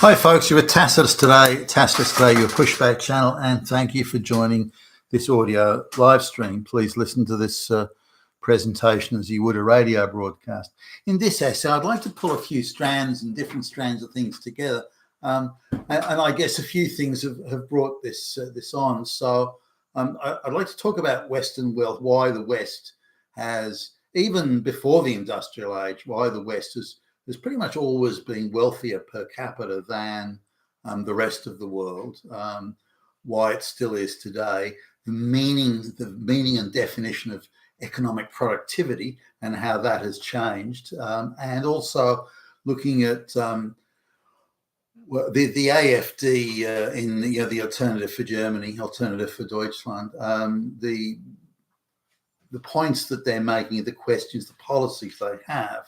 Hi folks, you're with Tacitus today, your pushback channel, and thank you for joining this audio live stream. Please listen to this presentation as you would a radio broadcast. In this essay, I'd like to pull a few strands and different strands of things together, and I guess a few things have brought this on. So I'd like to talk about Western wealth, why the West has, even before the industrial age, why the West has pretty much always been wealthier per capita than the rest of the world, why it still is today, the meaning and definition of economic productivity and how that has changed, and also looking at the AfD in the alternative for Germany, alternative for Deutschland, the points that they're making, the questions, the policies they have,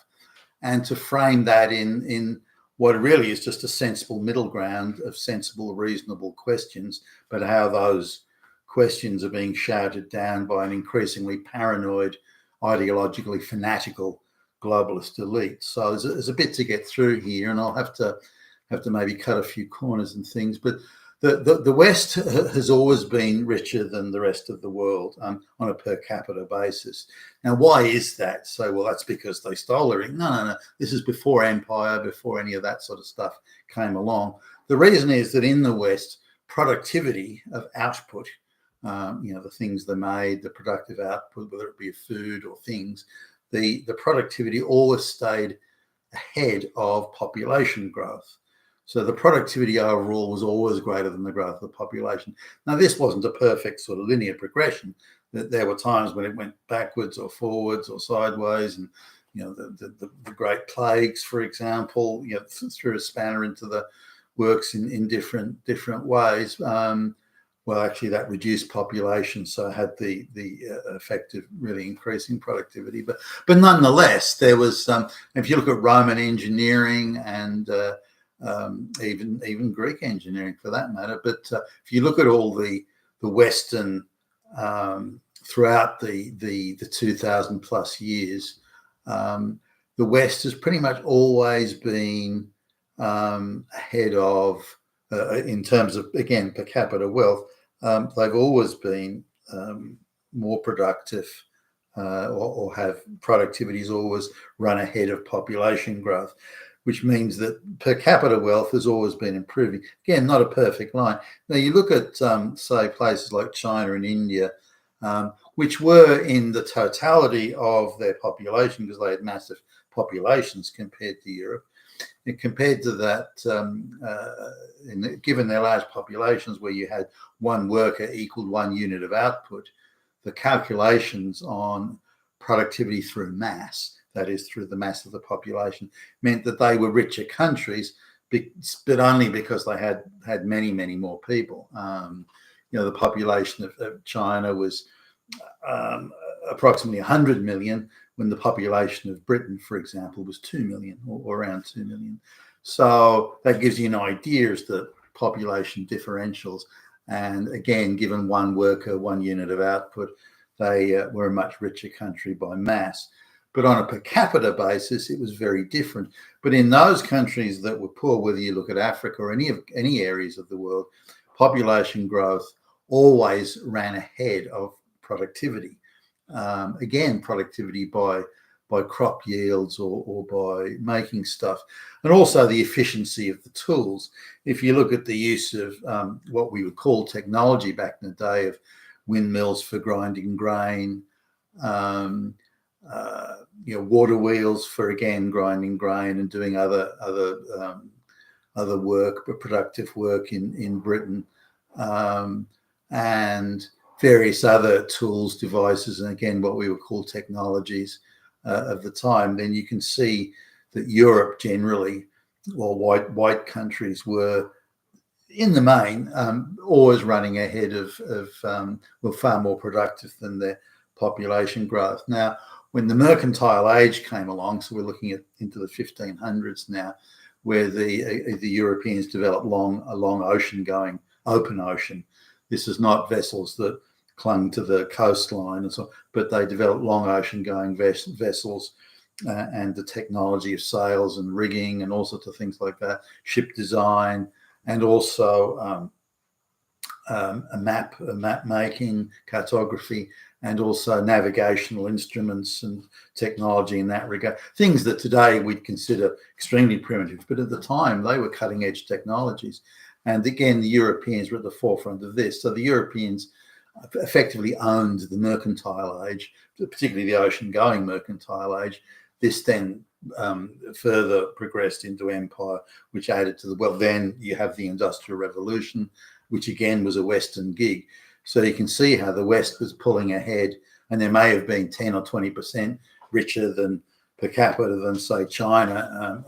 and to frame that in what really is just a sensible middle ground of sensible, reasonable questions, but how those questions are being shouted down by an increasingly paranoid, ideologically fanatical globalist elite. So there's a bit to get through here, and I'll have to maybe cut a few corners and things, but the West has always been richer than the rest of the world on a per capita basis. Now, why is that? So, well, that's because they stole everything. No. This is before empire, before any of that sort of stuff came along. The reason is that in the West, productivity of output, the things they made, the productive output, whether it be food or things, the productivity always stayed ahead of population growth. So the productivity overall was always greater than the growth of the population. Now, this wasn't a perfect sort of linear progression. There were times when it went backwards or forwards or sideways, and the Great Plagues, for example, threw a spanner into the works in different ways. Well, actually, that reduced population, so it had the effect of really increasing productivity. But nonetheless, there was if you look at Roman engineering and even Greek engineering for that matter. But if you look at all the Western throughout the 2,000 plus years, the West has pretty much always been ahead of, in terms of, again, per capita wealth, they've always been more productive or have productivities always run ahead of population growth, which means that per capita wealth has always been improving. Again, not a perfect line. Now, you look at, say, places like China and India, which were in the totality of their population, because they had massive populations compared to Europe. And compared to that, given their large populations where you had one worker equaled 1 unit of output, the calculations on productivity through mass, that is through the mass of the population, meant that they were richer countries, but only because they had many more people. The population of China was approximately 100 million, when the population of Britain, for example, was 2 million or around 2 million. So that gives you an idea as to population differentials. And again, given one worker, 1 unit of output, they were a much richer country by mass. But on a per capita basis, it was very different. But in those countries that were poor, whether you look at Africa or any areas of the world, population growth always ran ahead of productivity. Again, productivity by crop yields or by making stuff, and also the efficiency of the tools. If you look at the use of what we would call technology back in the day, of windmills for grinding grain, water wheels for, again, grinding grain and doing other work, but productive work in Britain, and various other tools, devices, and again, what we would call technologies of the time, then you can see that Europe generally, or white countries, were in the main always running ahead of far more productive than their population growth. Now, when the mercantile age came along, so we're looking into the 1500s now, where the Europeans developed a long ocean-going, open ocean. This is not vessels that clung to the coastline and so, but they developed long ocean-going vessels and the technology of sails and rigging and all sorts of things like that, ship design, and also map making, cartography, and also navigational instruments and technology in that regard. Things that today we'd consider extremely primitive, but at the time they were cutting edge technologies. And again, the Europeans were at the forefront of this. So the Europeans effectively owned the mercantile age, particularly the ocean-going mercantile age. This then further progressed into empire, which added to the, well, then you have the Industrial Revolution, which again was a Western gig. So you can see how the West was pulling ahead, and there may have been 10 or 20% richer than per capita than, say, China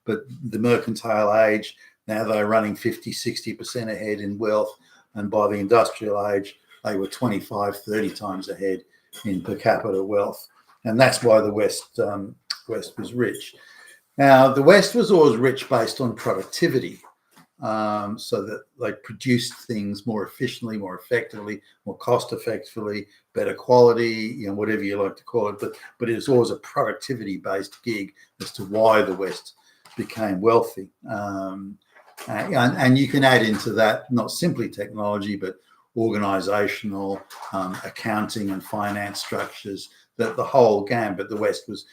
but the mercantile age, now they're running 50, 60% ahead in wealth, and by the industrial age, they were 25, 30 times ahead in per capita wealth. And that's why the West was rich. Now, the West was always rich based on productivity, so that they produced things more efficiently, more effectively, more cost effectively, better quality, whatever you like to call it. But it was always a productivity-based gig as to why the West became wealthy. And you can add into that not simply technology, but organizational, accounting and finance structures, that the whole gambit. The West was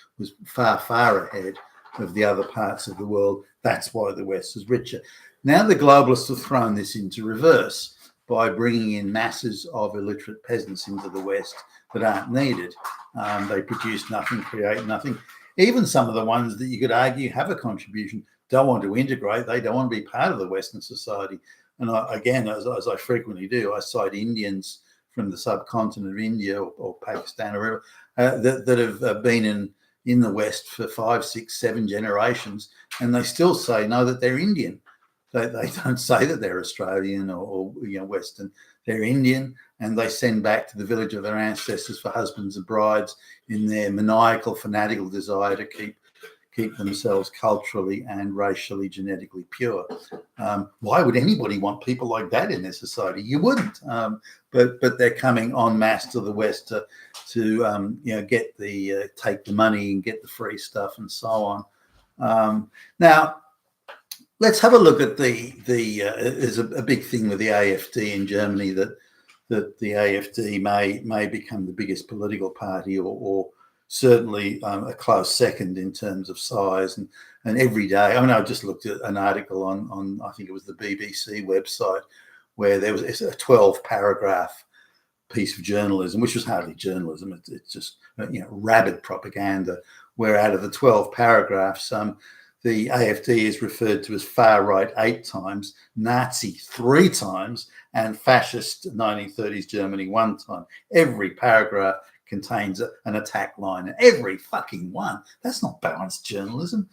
far, far ahead of the other parts of the world. That's why the West was richer. Now the globalists have thrown this into reverse by bringing in masses of illiterate peasants into the West that aren't needed. They produce nothing, create nothing. Even some of the ones that you could argue have a contribution don't want to integrate. They don't want to be part of the Western society. And again, as I frequently do, I cite Indians from the subcontinent of India or Pakistan or wherever that have been in the West for 5, 6, 7 generations, and they still say no, that they're Indian. They don't say that they're Australian or Western. They're Indian, and they send back to the village of their ancestors for husbands and brides in their maniacal, fanatical desire to keep themselves culturally and racially, genetically pure. Why would anybody want people like that in their society? You wouldn't. But they're coming en masse to the West to get take the money and get the free stuff and so on. Now, let's have a look at there's a big thing with the AfD in Germany that the AfD may become the biggest political party or certainly a close second in terms of size. And every day, I just looked at an article on I think it was the BBC website, where there was a 12-paragraph piece of journalism, which was hardly journalism. It's just rabid propaganda, where out of the 12 paragraphs, the AfD is referred to as far right 8 times, Nazi 3 times, and fascist 1930s Germany 1 time. Every paragraph contains an attack line, and every fucking one. That's not balanced journalism.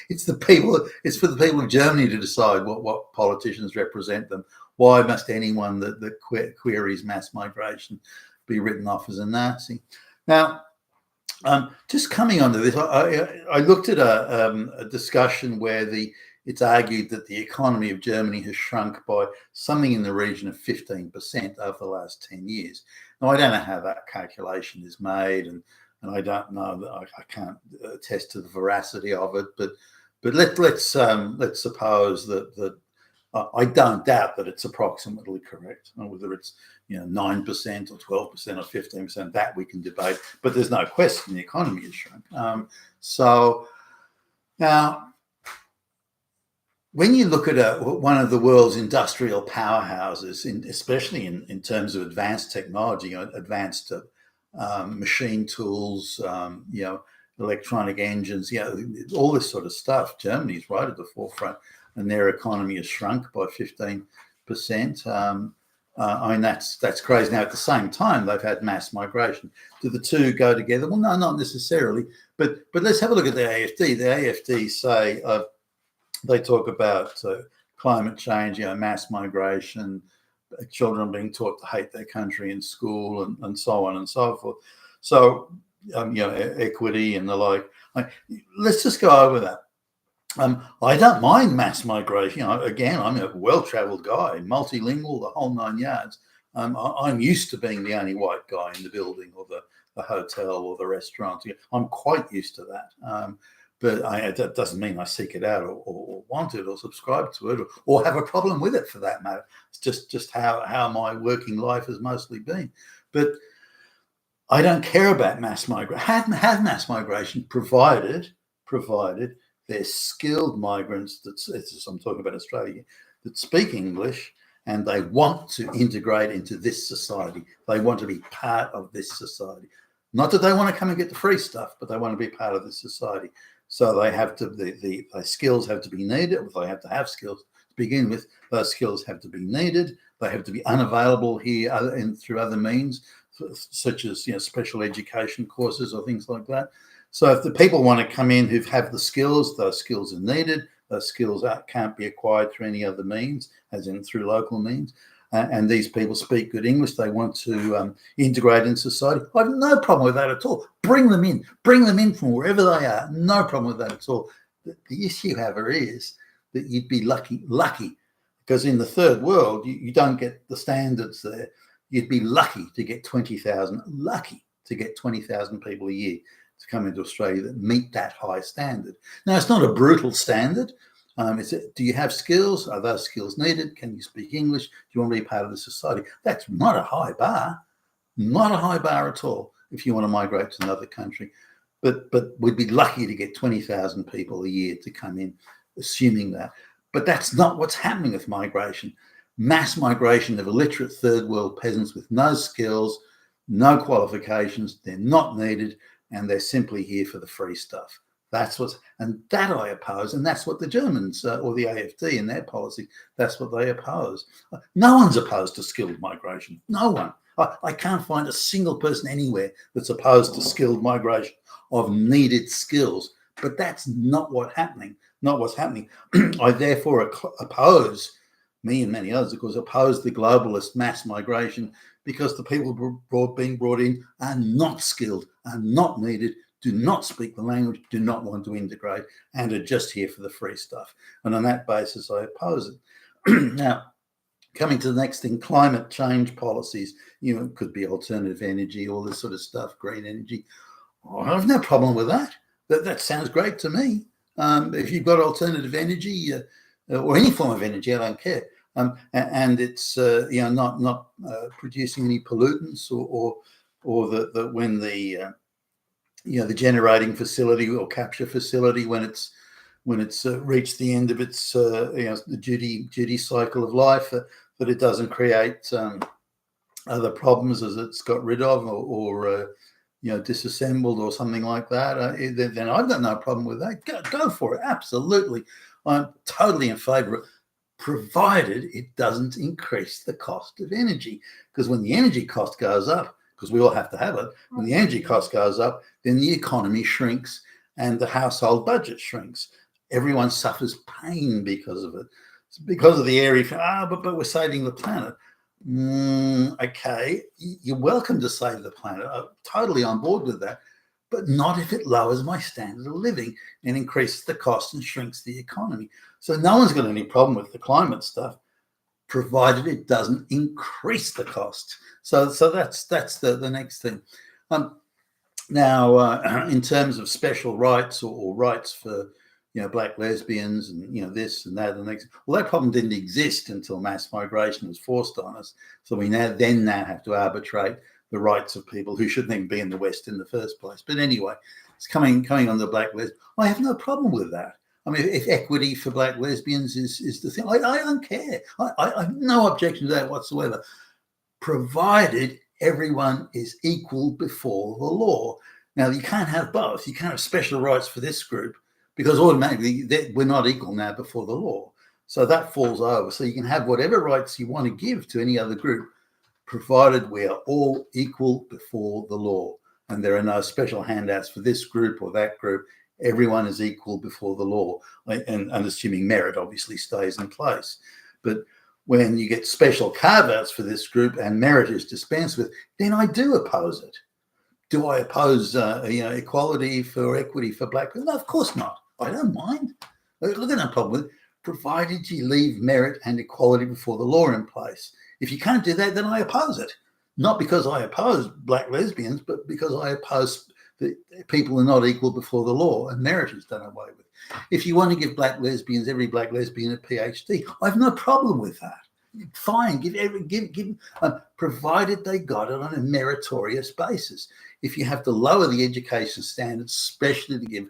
It's for the people of Germany to decide what politicians represent them. Why must anyone that queries mass migration be written off as a Nazi? Now, just coming onto this, I looked at a discussion where it's argued that the economy of Germany has shrunk by something in the region of 15% over the last 10 years. Now, I don't know how that calculation is made, and I don't know, I can't attest to the veracity of it, but let's suppose that I don't doubt that it's approximately correct. Whether it's 9% or 12% or 15%, that we can debate. But there's no question the economy has shrunk. So now, when you look at one of the world's industrial powerhouses, especially in terms of advanced technology, advanced machine tools, electronic engines, all this sort of stuff, Germany's right at the forefront, and their economy has shrunk by 15%. That's crazy. Now, at the same time, they've had mass migration. Do the two go together? Well, no, not necessarily. But let's have a look at the AfD. The AfD say they talk about climate change, mass migration, children being taught to hate their country in school, and so on and so forth. So, equity and the like. Let's just go over that. I don't mind mass migration. Again, I'm a well-travelled guy, multilingual, the whole 9 yards. I'm used to being the only white guy in the building or the hotel or the restaurant. I'm quite used to that. But that doesn't mean I seek it out or want it or subscribe to it or have a problem with it for that matter. It's just how my working life has mostly been. But I don't care about mass migration. Have mass migration provided they're skilled migrants. I'm talking about Australia, that speak English and they want to integrate into this society. They want to be part of this society. Not that they want to come and get the free stuff, but they want to be part of this society. So they have to, the skills have to be needed. They have to have skills to begin with. Those skills have to be needed. They have to be unavailable here through other means, such as special education courses or things like that. So if the people want to come in who have the skills, those skills are needed. Those skills can't be acquired through any other means, as in through local means. And these people speak good English. They want to integrate in society. I have no problem with that at all. Bring them in from wherever they are. No problem with that at all. The issue, however, is that you'd be lucky, because in the third world, you don't get the standards there. You'd be lucky to get 20,000 people a year to come into Australia that meet that high standard. Now, it's not a brutal standard. Do you have skills? Are those skills needed? Can you speak English? Do you want to be part of the society? That's not a high bar, at all if you want to migrate to another country. But we'd be lucky to get 20,000 people a year to come in, assuming that. But that's not what's happening with migration. Mass migration of illiterate third world peasants with no skills, no qualifications, they're not needed, and they're simply here for the free stuff. And that I oppose, and that's what the Germans or the AfD in their policy, that's what they oppose. No one's opposed to skilled migration. No one. I can't find a single person anywhere that's opposed to skilled migration of needed skills. But that's not what's happening. I therefore oppose, me and many others, of course, oppose the globalist mass migration because the people being brought in are not skilled, are not needed, do not speak the language, do not want to integrate, and are just here for the free stuff. And on that basis, I oppose it. Now, coming to the next thing, climate change policies, it could be alternative energy, all this sort of stuff, green energy. I have no problem with that. That sounds great to me. If you've got alternative energy or any form of energy, I don't care, and it's not producing any pollutants or that when the generating facility or capture facility, when it's reached the end of its the duty cycle of life, that it doesn't create other problems as it's got rid of or disassembled or something like that, then I've got no problem with that. Go for it. Absolutely. I'm totally in favor of it, provided it doesn't increase the cost of energy. Because when the energy cost goes up, because we all have to have it, when the energy cost goes up, then the economy shrinks and the household budget shrinks. Everyone suffers pain because of it. It's because of the area, but we're saving the planet. Okay, you're welcome to save the planet. I'm totally on board with that, but not if it lowers my standard of living and increases the cost and shrinks the economy. So no one's got any problem with the climate stuff, provided it doesn't increase the cost. So that's the next thing. Now, in terms of special rights or rights for black lesbians and this and that and the next. Well, that problem didn't exist until mass migration was forced on us. So we now have to arbitrate the rights of people who shouldn't even be in the West in the first place. But anyway, it's coming on the black lesbians. I have no problem with that. I mean, if equity for black lesbians is the thing, I don't care. I have no objection to that whatsoever, provided everyone is equal before the law. Now, you can't have both. You can't have special rights for this group, because automatically we're not equal now before the law. So that falls over. So you can have whatever rights you want to give to any other group, provided we are all equal before the law. And there are no special handouts for this group or that group. Everyone is equal before the law. And assuming merit obviously stays in place. But when you get special carve-outs for this group and merit is dispensed with, then I do oppose it. Do I oppose equality for equity for black people? No, of course not. I don't mind. Look at that problem with it, provided you leave merit and equality before the law in place. If you can't do that, then I oppose it. Not because I oppose black lesbians, but because I oppose that people are not equal before the law and marriage is done away with. If you want to give every black lesbian a PhD, I have no problem with that. Fine, provided they got it on a meritorious basis. If you have to lower the education standards, especially to give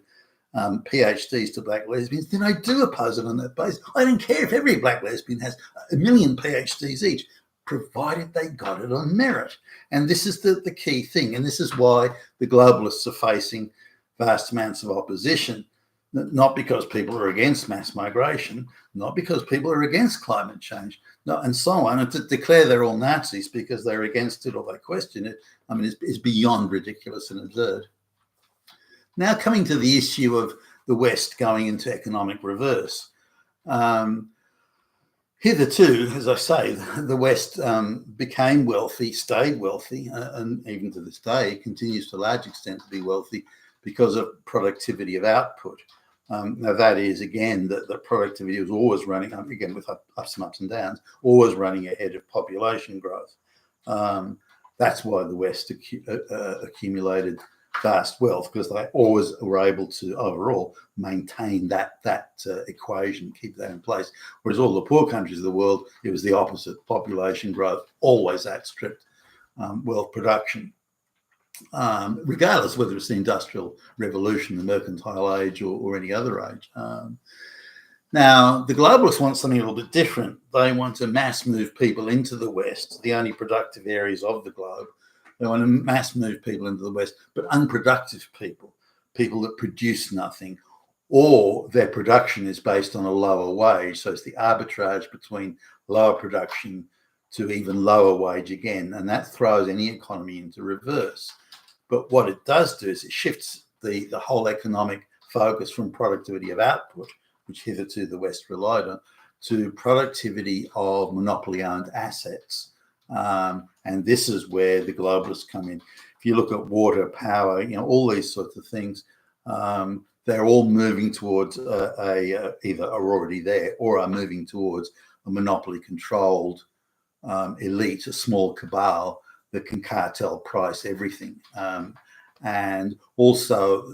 PhDs to black lesbians, then I do oppose it on that basis. I don't care if every black lesbian has 1 million PhDs each, provided they got it on merit. And this is the key thing. And this is why the globalists are facing vast amounts of opposition, not because people are against mass migration, not because people are against climate change, and so on. And to declare they're all Nazis because they're against it or they question it, I mean, it's beyond ridiculous and absurd. Now, coming to the issue of the West going into economic reverse. Hitherto, as I say, the West became wealthy, stayed wealthy, and even to this day continues to a large extent to be wealthy because of productivity of output. Now, that is, again, that the productivity was always running, again, with ups and downs, always running ahead of population growth. That's why the West accumulated vast wealth, because they always were able to overall maintain that equation, keep that in place. Whereas all the poor countries of the world, it was the opposite. Population growth always outstripped wealth production, regardless whether it's the Industrial Revolution, the Mercantile Age, or any other age. Now, the globalists want something a little bit different. They want to mass move people into the West, the only productive areas of the globe. They want to mass move people into the West, but unproductive people that produce nothing, or their production is based on a lower wage. So it's the arbitrage between lower production to even lower wage again, and that throws any economy into reverse. But what it does do is it shifts the whole economic focus from productivity of output, which hitherto the West relied on, to productivity of monopoly-owned assets. And this is where the globalists come in. If you look at water, power, all these sorts of things, they're all moving towards either are already there or are moving towards a monopoly-controlled elite, a small cabal that can cartel price everything, and also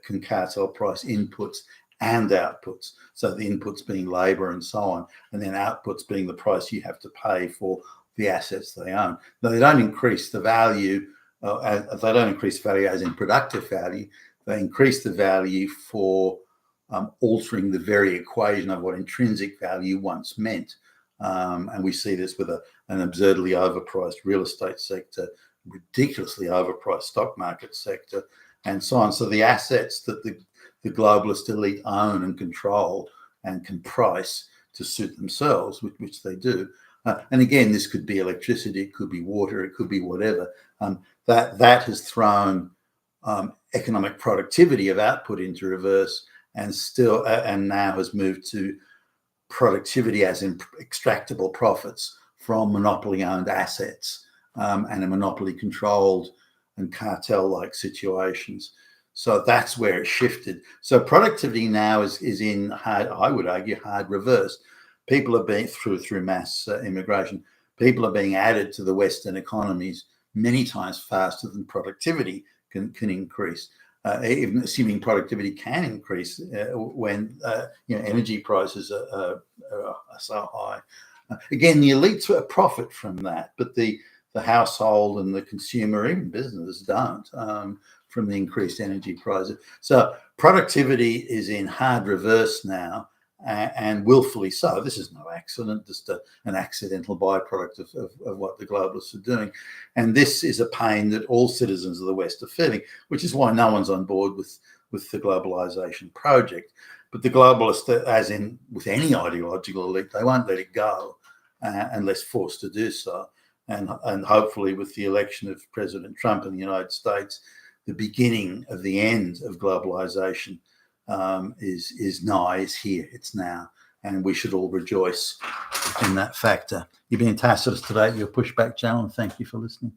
can cartel price inputs and outputs. So the inputs being labor and so on, and then outputs being the price you have to pay for the assets they own. Now, they don't increase the value. They don't increase value as in productive value. They increase the value for altering the very equation of what intrinsic value once meant. And we see this with an absurdly overpriced real estate sector, ridiculously overpriced stock market sector, and so on. So the assets that the globalist elite own and control and can price to suit themselves, which they do. And again, this could be electricity, it could be water, it could be whatever. That has thrown economic productivity of output into reverse, and now has moved to productivity as in extractable profits from monopoly-owned assets and a monopoly-controlled and cartel-like situations. So that's where it shifted. So productivity now is in hard, I would argue, hard reverse. People are being through mass immigration. People are being added to the Western economies many times faster than productivity can increase. Even assuming productivity can increase when energy prices are so high. Again, the elites profit from that, but the household and the consumer, even businesses, don't from the increased energy prices. So productivity is in hard reverse now, and willfully so. This is no accident, just an accidental byproduct of what the globalists are doing. And this is a pain that all citizens of the West are feeling, which is why no one's on board with the globalization project. But the globalists, as in with any ideological elite, they won't let it go unless forced to do so. And hopefully with the election of President Trump in the United States, the beginning of the end of globalization is nigh, is here, it's now, and we should all rejoice in that factor. You've been Tacitus today at your Pushback channel, and thank you for listening.